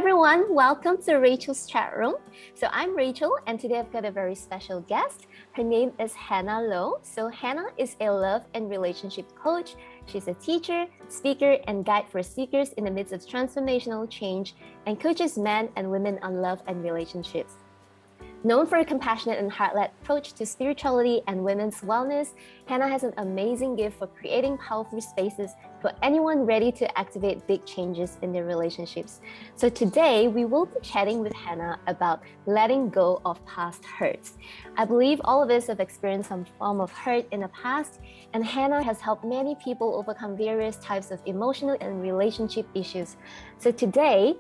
everyone, welcome to Rachel's chat room. So I'm Rachel, and today I've got a very special guest. Her name is Hannah Lowe. So Hannah is a love and relationship coach. She's a teacher, speaker, and guide for seekers in the midst of transformational change, and coaches men and women on love and relationships. Known for a compassionate and heart-led approach to spirituality and women's wellness, Hannah has an amazing gift for creating powerful spaces for anyone ready to activate big changes in their relationships. So today, we will be chatting with Hannah about letting go of past hurts. I believe all of us have experienced some form of hurt in the past, and Hannah has helped many people overcome various types of emotional and relationship issues. So today,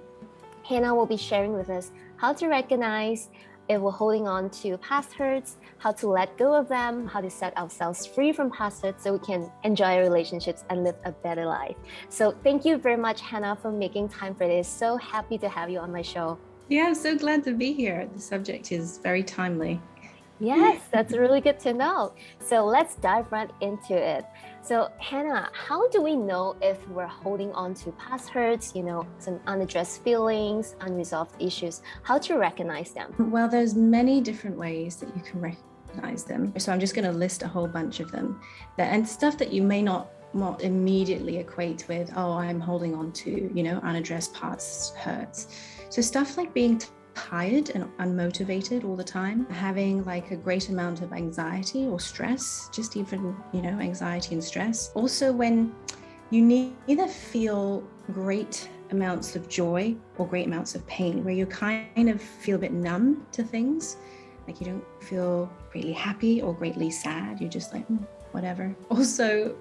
Hannah will be sharing with us how to recognize if we're holding on to past hurts, how to let go of them, how to set ourselves free from past hurts so we can enjoy our relationships and live a better life. So thank you very much, Hannah, for making time for this. So happy to have you on my show. Yeah, I'm so glad to be here. The subject is very timely. Yes, that's really good to know. So let's dive right into it. So Hannah, how do we know if we're holding on to past hurts, some unaddressed feelings, unresolved issues, how to recognize them? Well, there's many different ways that you can recognize them. So I'm just going to list a whole bunch of them. And stuff that you may not immediately equate with, oh, I'm holding on to, unaddressed past hurts. So stuff like being tired and unmotivated all the time, having like a great amount of anxiety or stress, just even, anxiety and stress. Also, when you neither feel great amounts of joy or great amounts of pain, where you kind of feel a bit numb to things, like you don't feel greatly happy or greatly sad, you're just like, whatever. Also,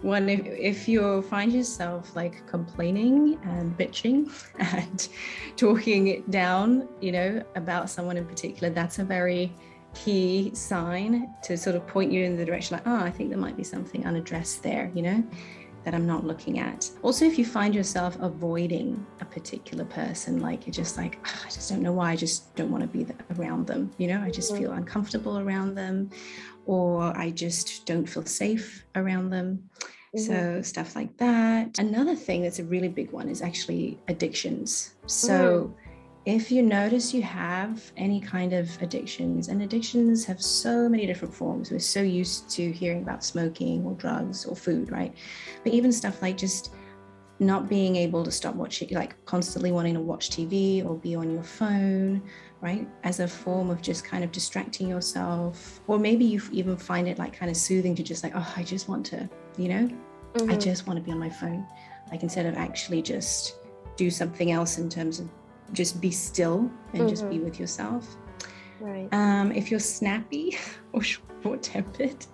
if you find yourself like complaining and bitching and talking it down, about someone in particular, that's a very key sign to sort of point you in the direction like, I think there might be something unaddressed there, that I'm not looking at. Also, if you find yourself avoiding a particular person, like you're just like, I just don't know why, I just don't want to be around them, I just feel uncomfortable around them, or I just don't feel safe around them. So stuff like that. Another thing that's a really big one is actually addictions. So if you notice you have any kind of addictions, and addictions have so many different forms. We're so used to hearing about smoking or drugs or food, right? But even stuff like just not being able to stop watching, like constantly wanting to watch TV or be on your phone, right? As a form of just kind of distracting yourself. Or maybe you even find it like kind of soothing to just like, I just want to, I just want to be on my phone. Like instead of actually just do something else in terms of just be still and just be with yourself. Right. If you're snappy or short-tempered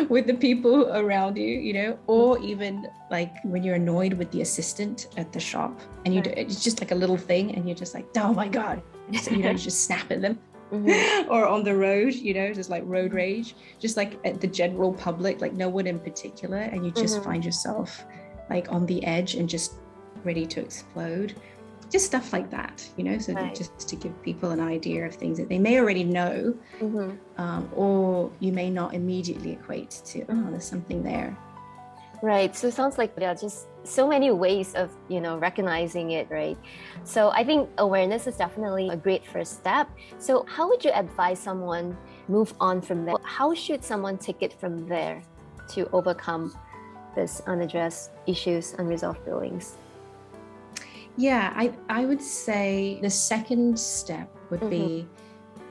with the people around you, or even like when you're annoyed with the assistant at the shop and it's just like a little thing and you're just like, oh my God, so, you just snap at them. Or on the road, just like road rage, just like at the general public, like no one in particular, and you just find yourself like on the edge and just ready to explode. Just stuff like that, so just to give people an idea of things that they may already know, or you may not immediately equate to, there's something there. Right. So it sounds like there are just so many ways of, recognizing it, right? So I think awareness is definitely a great first step. So how would you advise someone move on from there? How should someone take it from there to overcome this unaddressed issues, unresolved feelings? Yeah, I would say the second step would be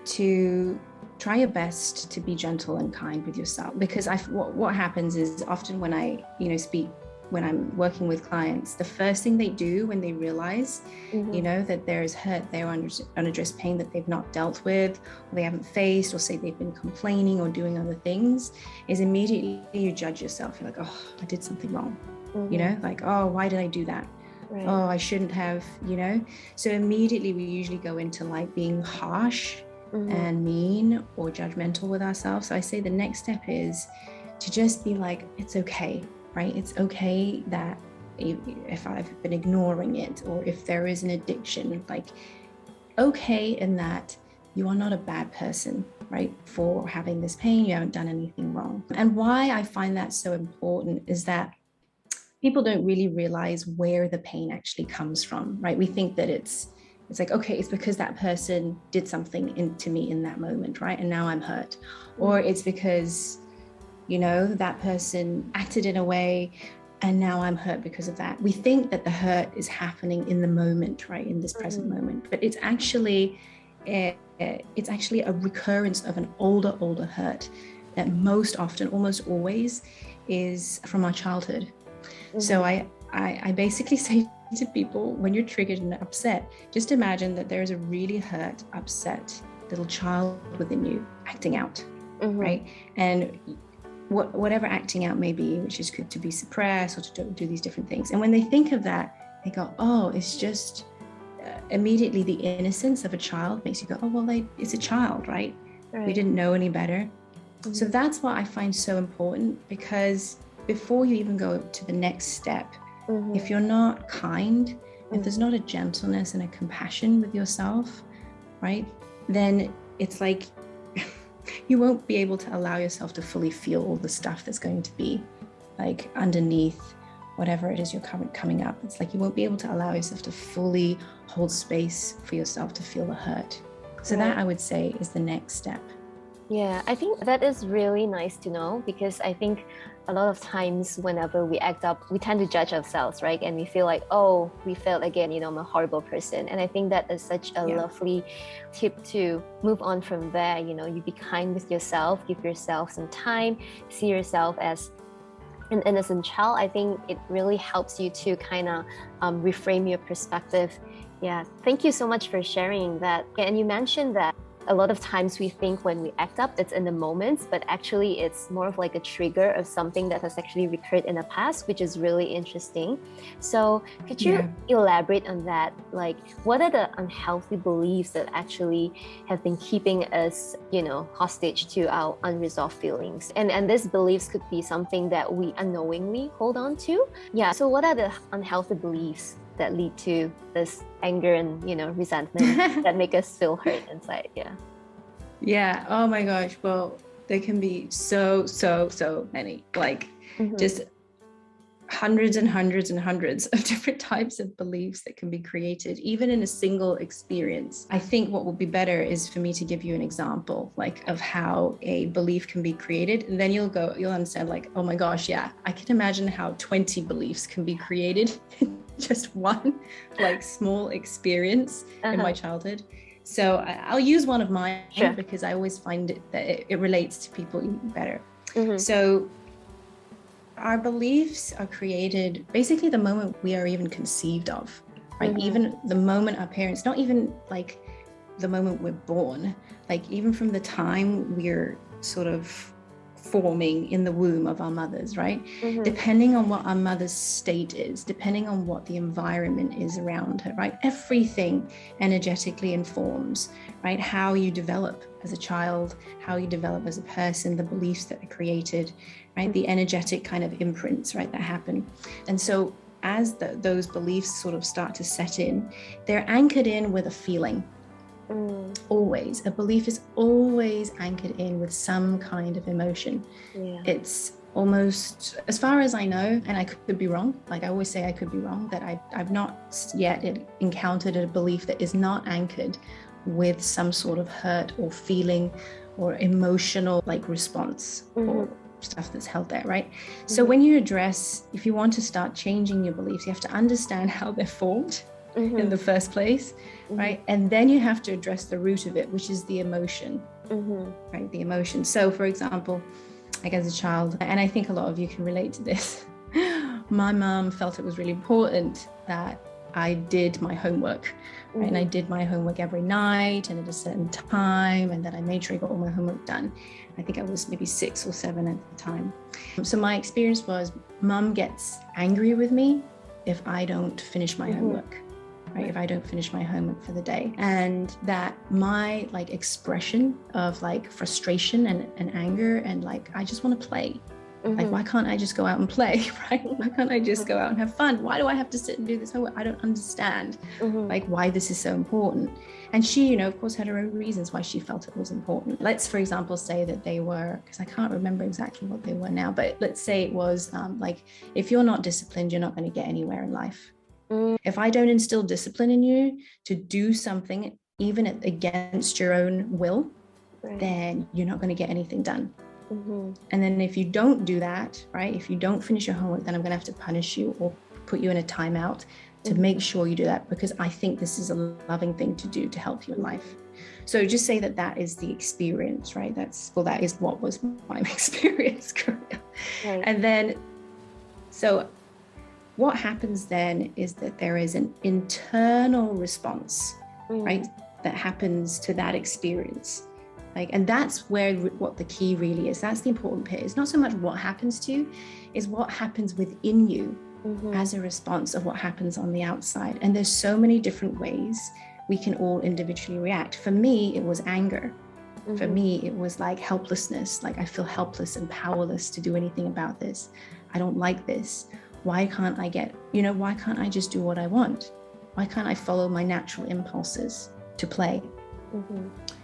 to try your best to be gentle and kind with yourself, because what happens is often when I speak, when I'm working with clients, the first thing they do when they realize that there is hurt there, unaddressed pain that they've not dealt with, or they haven't faced, or say they've been complaining or doing other things, is immediately you judge yourself. You're like, oh, I did something wrong, like, oh, why did I do that? Right. Oh, I shouldn't have, So immediately we usually go into like being harsh and mean or judgmental with ourselves. So I say the next step is to just be like, it's okay, right? It's okay that if I've been ignoring it, or if there is an addiction, like, okay, in that you are not a bad person, right? For having this pain, you haven't done anything wrong. And why I find that so important is that people don't really realize where the pain actually comes from, right? We think that it's like, okay, it's because that person did something to me in that moment, right? And now I'm hurt. Or it's because, that person acted in a way and now I'm hurt because of that. We think that the hurt is happening in the moment, right? In this present moment, but it's actually a recurrence of an older hurt that most often, almost always, is from our childhood. So I basically say to people, when you're triggered and upset, just imagine that there's a really hurt, upset little child within you acting out, right? And whatever acting out may be, which is good to be suppressed or to do these different things. And when they think of that, they go, oh, it's just immediately the innocence of a child makes you go, oh, well, it's a child, right? We didn't know any better. So that's what I find so important, because before you even go to the next step, if you're not kind, if there's not a gentleness and a compassion with yourself, right, then it's like you won't be able to allow yourself to fully feel all the stuff that's going to be like underneath whatever it is you're coming up. It's like you won't be able to allow yourself to fully hold space for yourself to feel the hurt. So that, I would say, is the next step. Yeah, I think that is really nice to know, because I think a lot of times whenever we act up, we tend to judge ourselves, right? And we feel like, oh, we failed again, I'm a horrible person. And I think that is such a lovely tip to move on from there. You be kind with yourself, give yourself some time, see yourself as an innocent child. I think it really helps you to kind of reframe your perspective. Yeah, thank you so much for sharing that. And you mentioned that a lot of times we think when we act up, it's in the moments, but actually it's more of like a trigger of something that has actually recurred in the past, which is really interesting. So could you elaborate on that? Like, what are the unhealthy beliefs that actually have been keeping us, hostage to our unresolved feelings? And these beliefs could be something that we unknowingly hold on to. Yeah. So what are the unhealthy beliefs that lead to this anger and resentment that make us feel hurt inside? Yeah. Oh my gosh. Well, there can be so many, like just hundreds and hundreds and hundreds of different types of beliefs that can be created, even in a single experience. I think what would be better is for me to give you an example, like, of how a belief can be created, and then you'll understand, like, oh my gosh, yeah, I can imagine how 20 beliefs can be created in just one, like, small experience in my childhood. So I'll use one of mine because I always find that it relates to people better. So our beliefs are created basically the moment we are even conceived of, right? Even the moment our parents, not even like the moment we're born, like even from the time we're sort of forming in the womb of our mothers, right? Depending on what our mother's state is, depending on what the environment is around her, right? Everything energetically informs, right? How you develop as a child, how you develop as a person, the beliefs that are created, right? The energetic kind of imprints, right, that happen. And so as those beliefs sort of start to set in, they're anchored in with a feeling. Always. A belief is always anchored in with some kind of emotion. It's almost, as far as I know, and I could be wrong, like I always say I could be wrong, that I've not yet encountered a belief that is not anchored with some sort of hurt or feeling or emotional like response or stuff that's held there, right? So when you if you want to start changing your beliefs, you have to understand how they're formed in the first place, right? And then you have to address the root of it, which is the emotion, right? The emotion. So for example, like as a child, and I think a lot of you can relate to this, my mom felt it was really important that I did my homework, right? And I did my homework every night and at a certain time, and that I made sure I got all my homework done. I think I was maybe 6 or 7 at the time. So my experience was, mom gets angry with me if I don't finish my homework. Right, if I don't finish my homework for the day. And that my like expression of like frustration and anger and like, I just want to play, Like, why can't I just go out and play, right? Why can't I just go out and have fun? Why do I have to sit and do this homework? I don't understand like why this is so important. And she, of course, had her own reasons why she felt it was important. Let's, for example, say that they were, because I can't remember exactly what they were now, but let's say it was like, if you're not disciplined, you're not going to get anywhere in life. If I don't instill discipline in you to do something, even against your own will, then you're not going to get anything done. And then if you don't do that, right, if you don't finish your homework, then I'm going to have to punish you or put you in a timeout to make sure you do that, because I think this is a loving thing to do to help you in life. So just say that that is the experience, right? That is what was my experience. And then, so what happens then is that there is an internal response, right, that happens to that experience. Like, and that's where what the key really is. That's the important bit. It's not so much what happens to you, is what happens within you as a response of what happens on the outside. And there's so many different ways we can all individually react. For me, it was anger. For me, it was like helplessness. Like, I feel helpless and powerless to do anything about this. I don't like this. Why can't I why can't I just do what I want? Why can't I follow my natural impulses to play?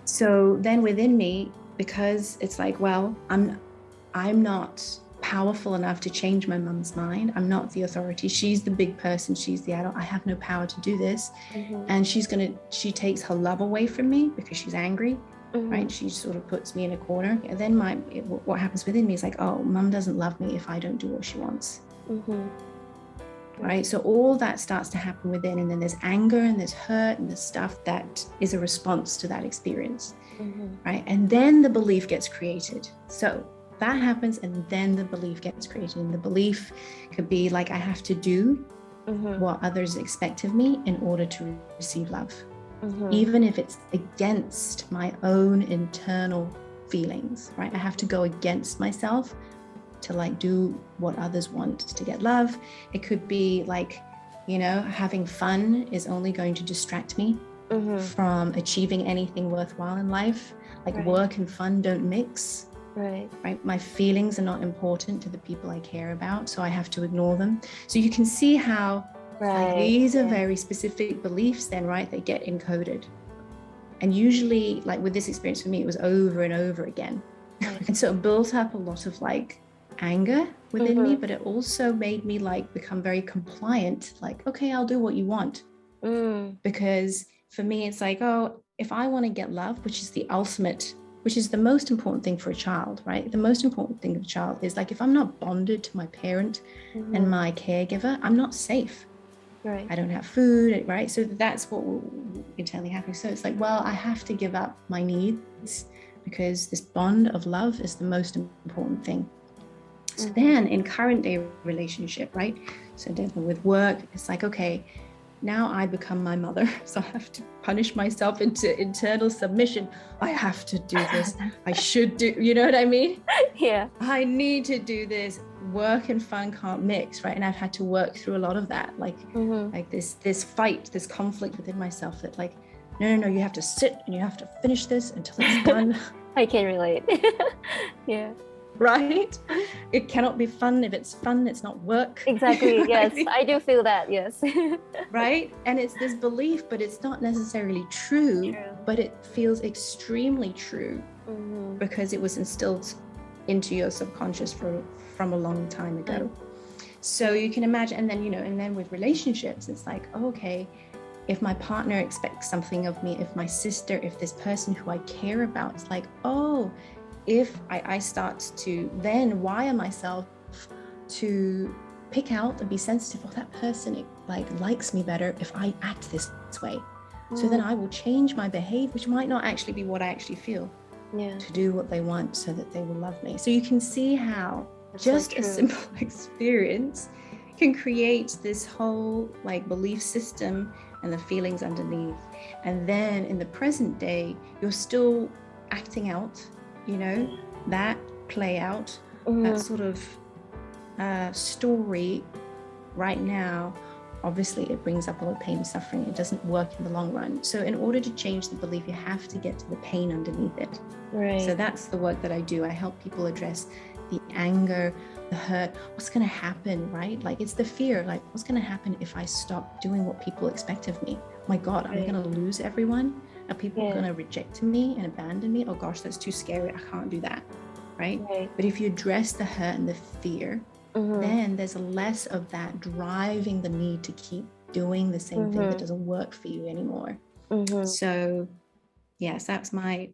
So then within me, because it's like, well, I'm not powerful enough to change my mum's mind. I'm not the authority. She's the big person. She's the adult. I have no power to do this. And she takes her love away from me because she's angry, right? She sort of puts me in a corner. And then what happens within me is like, oh, mum doesn't love me if I don't do what she wants. Right? So all that starts to happen within, and then there's anger and there's hurt and there's stuff that is a response to that experience, right? And then the belief gets created. So that happens, and then the belief gets created. And the belief could be like, I have to do what others expect of me in order to receive love, even if it's against my own internal feelings, right? I have to go against myself to like do what others want to get love. It could be like, having fun is only going to distract me from achieving anything worthwhile in life. Like work and fun don't mix. Right. My feelings are not important to the people I care about, so I have to ignore them. So you can see how like, these are very specific beliefs then, right? They get encoded. And usually, like with this experience for me, it was over and over again. And so it built up a lot of like anger within me, but it also made me like become very compliant, like, okay, I'll do what you want. Because for me, it's like, oh, if I want to get love, which is the most important thing for a child, right? The most important thing of a child is like, if I'm not bonded to my parent and my caregiver, I'm not safe. Right. I don't have food, right? So that's what will internally happen. So it's like, well, I have to give up my needs because this bond of love is the most important thing. So then in current day relationship, right? So dealing with work, it's like, okay, now I become my mother. So I have to punish myself into internal submission. I have to do this. I should do, you know what I mean? Yeah. I need to do this. Work and fun can't mix, right? And I've had to work through a lot of that, like this fight, this conflict within myself that like, no, you have to sit and you have to finish this until it's done. I can relate. Yeah. Right? It cannot be fun. If it's fun, it's not work. Exactly. Yes, I do feel that. Yes. Right? And it's this belief, but it's not necessarily true. But it feels extremely true because it was instilled into your subconscious from a long time ago. So you can imagine, and then with relationships, it's like, oh, okay, if my partner expects something of me, if my sister, if this person who I care about, it's like, oh, if I start to then wire myself to pick out and be sensitive, that person likes me better if I act this way. So then I will change my behavior, which might not actually be what I actually feel, to do what they want so that they will love me. So you can see how just a simple experience can create this whole belief system and the feelings underneath. And then in the present day, you're still acting out that play out, that sort of story right now. Obviously, it brings up a lot of pain and suffering. It doesn't work in the long run. So in order to change the belief, you have to get to the pain underneath it. Right. So that's the work that I do. I help people address the anger, the hurt, what's going to happen, right? Like it's the fear, like what's going to happen if I stop doing what people expect of me? Oh my God, I'm going to lose everyone. Are people going to reject me and abandon me? Oh gosh, that's too scary. I can't do that, right? But if you address the hurt and the fear, then there's less of that driving the need to keep doing the same thing that doesn't work for you anymore. So yes, that's my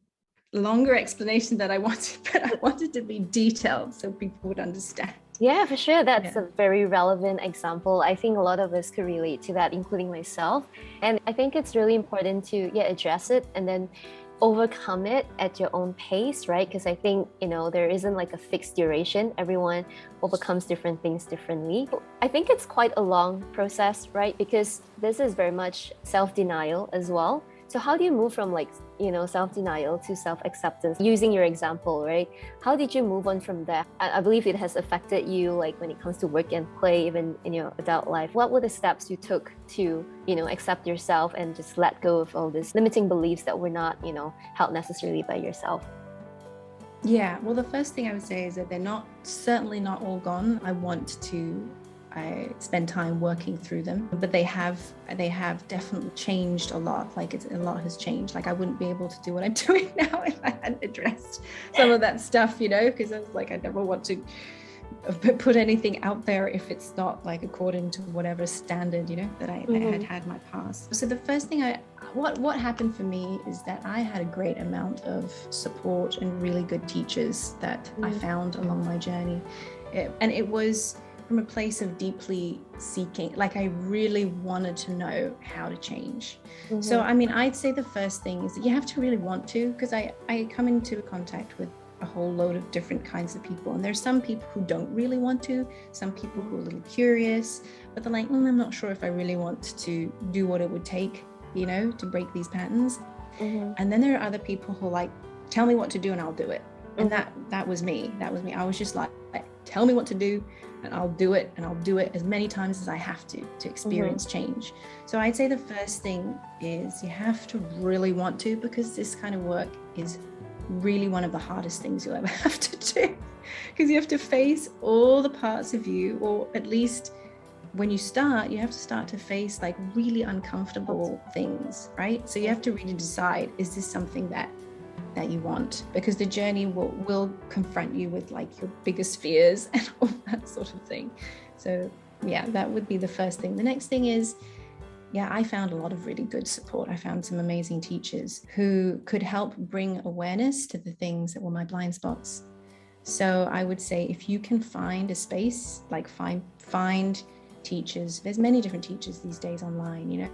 longer explanation that I wanted, but I wanted to be detailed so people would understand. Yeah, for sure. That's a very relevant example. I think a lot of us could relate to that, including myself. And I think it's really important to address it and then overcome it at your own pace, right? Because I think, there isn't like a fixed duration. Everyone overcomes different things differently. I think it's quite a long process, right? Because this is very much self-denial as well. So how do you move from self-denial to self-acceptance? Using your example, right? How did you move on from there? I believe it has affected you, like when it comes to work and play, even in your adult life. What were the steps you took to, accept yourself and just let go of all these limiting beliefs that were not, held necessarily by yourself? Yeah, well, the first thing I would say is that they're certainly not all gone. I spend time working through them, but they have definitely changed a lot. Like a lot has changed. Like I wouldn't be able to do what I'm doing now if I hadn't addressed some of that stuff, because I was like, I never want to put anything out there if it's not like according to whatever standard, that I had my past. So the first thing what happened for me is that I had a great amount of support and really good teachers that I found along my journey. And it was from a place of deeply seeking, like I really wanted to know how to change. So, I'd say the first thing is that you have to really want to, because I come into contact with a whole load of different kinds of people. And there's some people who don't really want to, some people who are a little curious, but they're like, I'm not sure if I really want to do what it would take, to break these patterns. And then there are other people who are like, tell me what to do and I'll do it. And that was me. I was just like, tell me what to do and I'll do it, and I'll do it as many times as I have to experience change. So I'd say the first thing is you have to really want to, because this kind of work is really one of the hardest things you'll ever have to do, because you have to face all the parts of you, or at least when you start, you have to start to face like really uncomfortable things, right? So you have to really decide, is this something that you want? Because the journey will confront you with like your biggest fears and all that sort of thing. So yeah, that would be the first thing. The next thing is, I found a lot of really good support. I found some amazing teachers who could help bring awareness to the things that were my blind spots. So I would say, if you can find a space, like find teachers, there's many different teachers these days online,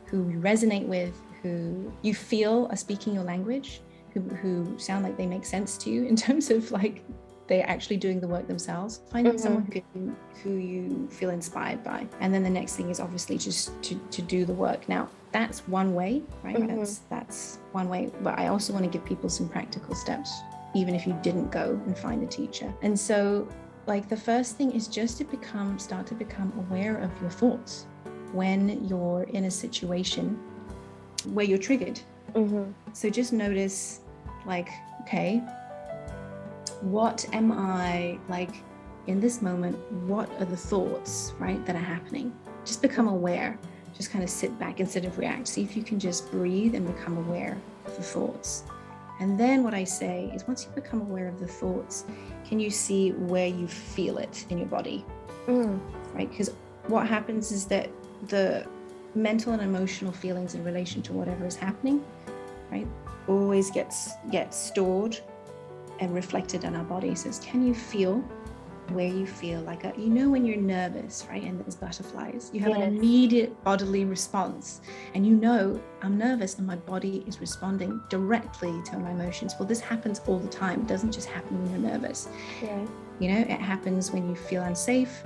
who you resonate with, who you feel are speaking your language, who sound like they make sense to you in terms of like they're actually doing the work themselves. Find someone who you feel inspired by. And then the next thing is obviously just to do the work. Now, that's one way, right? That's one way. But I also want to give people some practical steps, even if you didn't go and find a teacher. And so like the first thing is just to start to become aware of your thoughts when you're in a situation where you're triggered. So just notice like, okay, what am I like in this moment? What are the thoughts, right, that are happening? Just become aware. Just kind of sit back instead of react. See if you can just breathe and become aware of the thoughts. And then what I say is, once you become aware of the thoughts, can you see where you feel it in your body? Right? Because what happens is that the mental and emotional feelings in relation to whatever is happening, right, always gets stored and reflected in our body. So can you feel where you feel like when you're nervous, right, and there's butterflies, you have an immediate bodily response, and I'm nervous and my body is responding directly to my emotions. Well, this happens all the time. It doesn't just happen when you're nervous. It happens when you feel unsafe.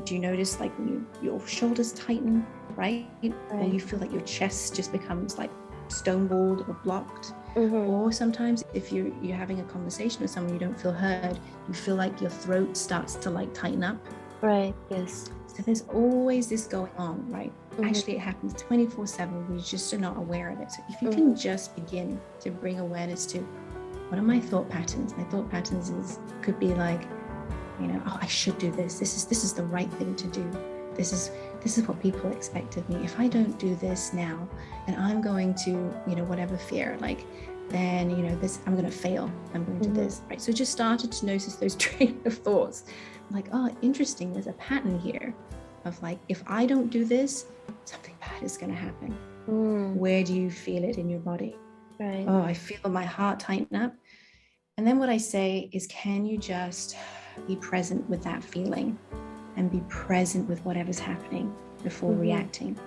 Do you notice like when your shoulders tighten, right? Or you feel like your chest just becomes like stonewalled or blocked? Or sometimes if you're having a conversation with someone, you don't feel heard, you feel like your throat starts to like tighten up. Right, yes. So there's always this going on, right? Actually, it happens 24/7. We just are not aware of it. So if you can just begin to bring awareness to, what are my thought patterns? My thought patterns could be like, oh, I should do this. This is the right thing to do. This is what people expect of me. If I don't do this now, then I'm going to, whatever fear, like, then, this, I'm going to fail. I'm going to do this, right? So just started to notice those train of thoughts. Like, oh, interesting. There's a pattern here of like, if I don't do this, something bad is going to happen. Where do you feel it in your body? Right. Oh, I feel my heart tighten up. And then what I say is, can you just be present with that feeling and be present with whatever's happening before reacting?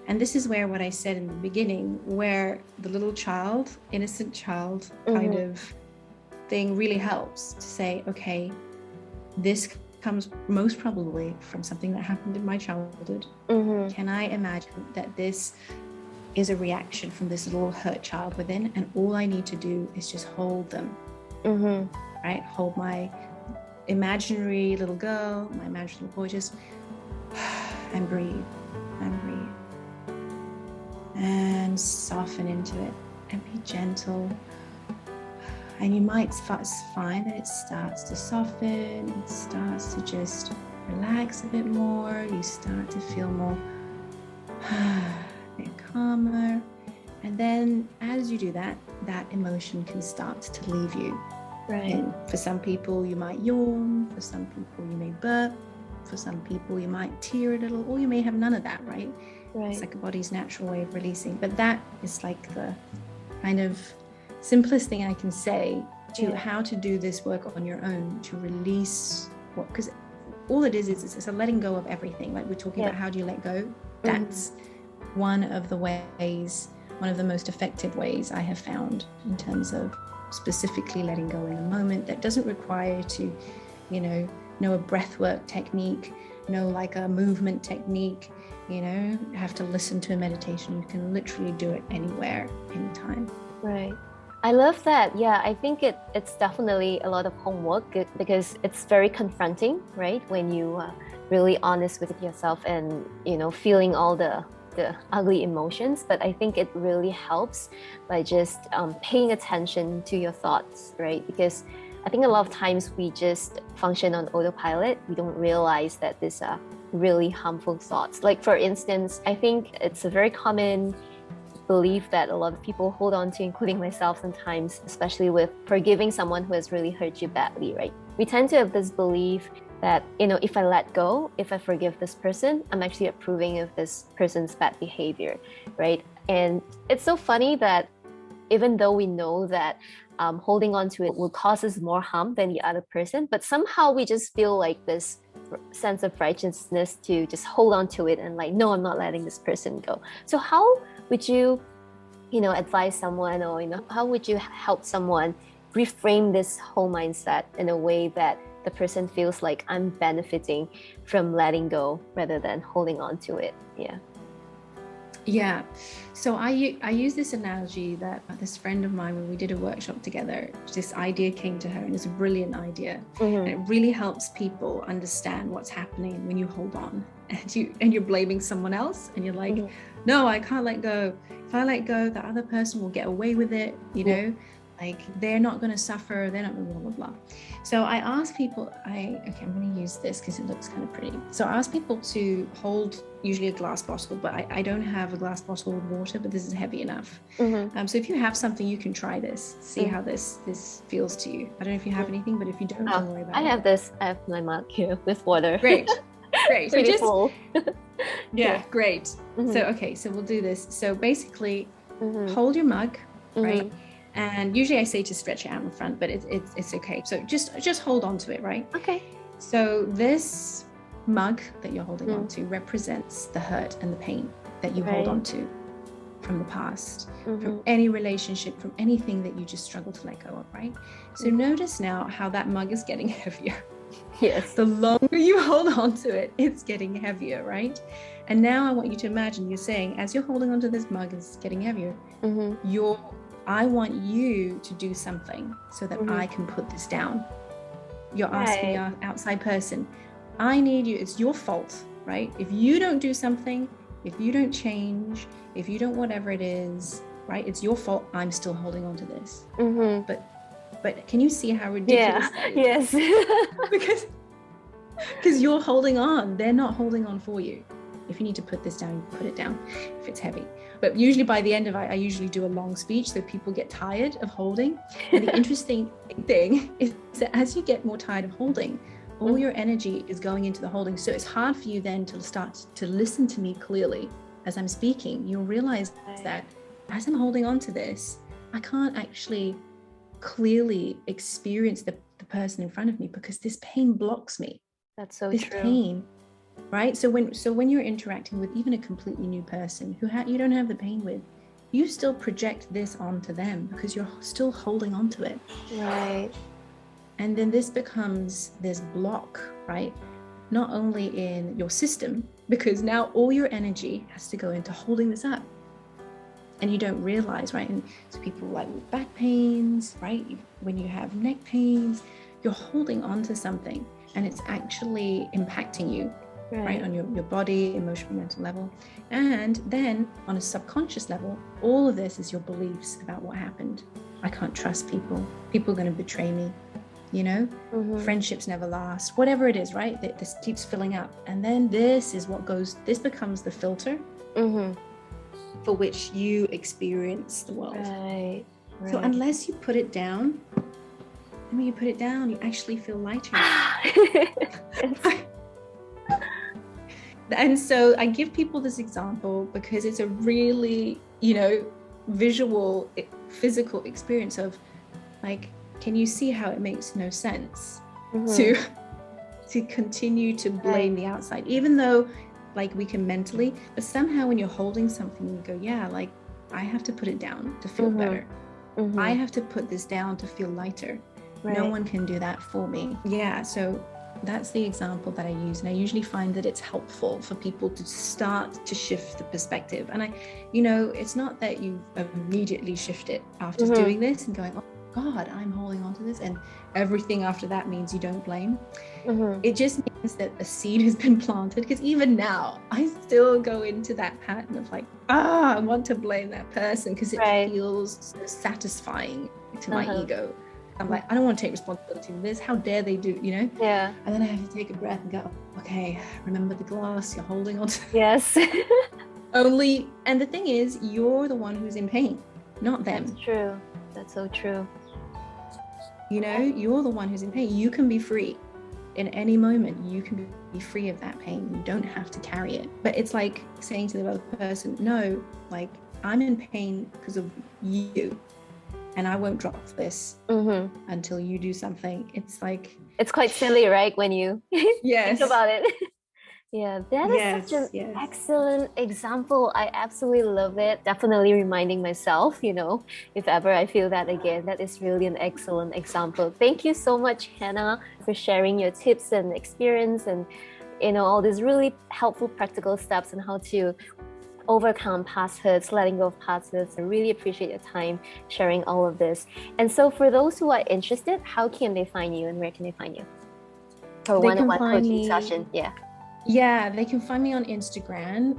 And this is where what I said in the beginning, where the little child, innocent child kind of thing really helps to say, okay, this comes most probably from something that happened in my childhood. Can I imagine that this is a reaction from this little hurt child within, and all I need to do is just hold them, right? Hold my imaginary little girl, my imaginary little boy, just and breathe and soften into it and be gentle. And you might find that it starts to soften, it starts to just relax a bit more, you start to feel more bit calmer. And then as you do that, that emotion can start to leave you. Right. And for some people you might yawn, for some people you may burp, for some people you might tear a little, or you may have none of that, right? It's like a body's natural way of releasing. But that is like the kind of simplest thing I can say to how to do this work on your own, to release what, because all it is it's a letting go of everything. Like we're talking about, how do you let go? That's one of the ways, one of the most effective ways I have found in terms of specifically letting go in a moment, that doesn't require you to, know a breathwork technique, know like a movement technique, have to listen to a meditation. You can literally do it anywhere, anytime. Right. I love that. Yeah, I think it's definitely a lot of homework because it's very confronting, right? When you are really honest with yourself and, feeling all the ugly emotions. But I think it really helps by just paying attention to your thoughts, right? Because I think a lot of times we just function on autopilot. We don't realize that these are really harmful thoughts. Like for instance, I think it's a very common belief that a lot of people hold on to, including myself sometimes, especially with forgiving someone who has really hurt you badly, right? We tend to have this belief that, if I let go, if I forgive this person, I'm actually approving of this person's bad behavior, right? And it's so funny that even though we know that holding on to it will cause us more harm than the other person, but somehow we just feel like this sense of righteousness to just hold on to it and like, no, I'm not letting this person go. So how would you, advise someone, or, how would you help someone reframe this whole mindset in a way that the person feels like I'm benefiting from letting go rather than holding on to it? Yeah. So I use this analogy that this friend of mine, when we did a workshop together, this idea came to her, and it's a brilliant idea. And it really helps people understand what's happening when you hold on and you're blaming someone else, and you're like, no, I can't let go. If I let go, the other person will get away with it, like they're not going to suffer, they're not going to blah, blah, blah. So I ask people, I'm going to use this because it looks kind of pretty. So I ask people to hold usually a glass bottle, but I don't have a glass bottle with water, but this is heavy enough. So if you have something, you can try this, see how this feels to you. I don't know if you have anything, but if you don't worry about it. I have this. I have my mug here with water. Great. So just full. Great. So we'll do this. So basically, hold your mug, right? And usually I say to stretch it out in front, but it's okay. So just hold on to it, right? Okay. So this mug that you're holding on to represents the hurt and the pain that you hold on to from the past, from any relationship, from anything that you just struggle to let go of, right? So notice now how that mug is getting heavier. Yes. The longer you hold on to it, it's getting heavier, right? And now I want you to imagine, you're saying, as you're holding onto this mug, it's getting heavier. I want you to do something so that I can put this down. You're asking an outside person, I need you, it's your fault, right? If you don't do something, if you don't change, if you don't whatever it is, right? It's your fault, I'm still holding on to this. But But can you see how ridiculous that is? Yes. because you're holding on. They're not holding on for you. If you need to put this down, you put it down if it's heavy. But usually by the end of it, I usually do a long speech so people get tired of holding. And the interesting thing is that as you get more tired of holding, all your energy is going into the holding. So it's hard for you then to start to listen to me clearly as I'm speaking. You'll realize that as I'm holding on to this, I can't actually clearly experience the person in front of me because this pain blocks me. That's so this true. Pain, right? So when you're interacting with even a completely new person who you don't have the pain with, you still project this onto them because you're still holding on to it. Right. And then this becomes this block, right? Not only in your system, because now all your energy has to go into holding this up. And you don't realize, right? And so people like with back pains, right? When you have neck pains, you're holding on to something and it's actually impacting you, right? On your body, emotional, mental level. And then on a subconscious level, all of this is your beliefs about what happened. I can't trust people. People are going to betray me. You know, friendships never last, whatever it is, right? This keeps filling up. And then this becomes the filter for which you experience the world. Right. So unless you put it down, and when you put it down, you actually feel lighter. And so I give people this example because it's a really, visual, physical experience of like, can you see how it makes no sense to continue to blame the outside, even though like we can mentally, but somehow when you're holding something, you go, yeah, like I have to put it down to feel better. I have to put this down to feel lighter. No one can do that for me. Yeah, so that's the example that I use. And I usually find that it's helpful for people to start to shift the perspective. And it's not that you immediately shift it after doing this and going, oh God, I'm holding on to this. And everything after that means you don't blame. It just means that a seed has been planted. Because even now, I still go into that pattern of like, I want to blame that person because it feels so satisfying to my ego. I'm like, I don't want to take responsibility for this. How dare they do, Yeah. And then I have to take a breath and go, okay, remember the glass you're holding on to. Yes. And the thing is, you're the one who's in pain, not them. That's true. That's so true. You're the one who's in pain. You can be free in any moment. You can be free of that pain. You don't have to carry it. But it's like saying to the other person, no, like I'm in pain because of you. And I won't drop this until you do something. It's like... It's quite silly, right? When you think about it. Yeah, that is such an excellent example. I absolutely love it. Definitely reminding myself, if ever I feel that again, that is really an excellent example. Thank you so much, Hannah, for sharing your tips and experience and, all these really helpful practical steps on how to overcome past hurts, letting go of past hurts. I really appreciate your time sharing all of this. And so for those who are interested, how can they find you and where can they find you? For one-on-one coaching session. Yeah, they can find me on Instagram.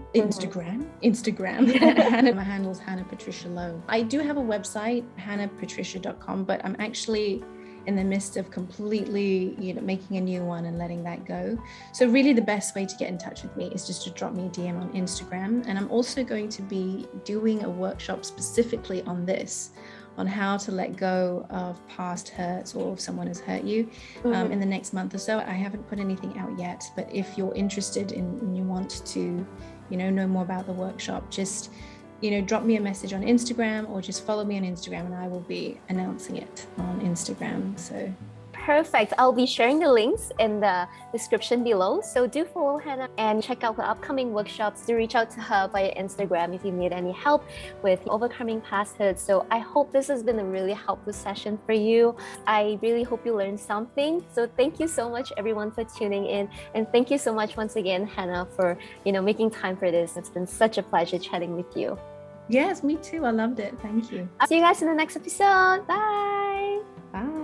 My handle's Hannah Patricia Lowe. I do have a website, hannahpatricia.com, but I'm actually in the midst of completely, making a new one and letting that go. So really the best way to get in touch with me is just to drop me a DM on Instagram. And I'm also going to be doing a workshop specifically on this, on how to let go of past hurts or if someone has hurt you in the next month or so. I haven't put anything out yet, but if you're interested and you want to, know more about the workshop, just drop me a message on Instagram or just follow me on Instagram and I will be announcing it on Instagram. So perfect. I'll be sharing the links in the description below. So do follow Hannah and check out the upcoming workshops. Do reach out to her via Instagram if you need any help with overcoming past hurts. So I hope this has been a really helpful session for you. I really hope you learned something. So thank you so much everyone for tuning in. And thank you so much once again, Hannah, for making time for this. It's been such a pleasure chatting with you. Yes, me too. I loved it. Thank you. I'll see you guys in the next episode. Bye. Bye.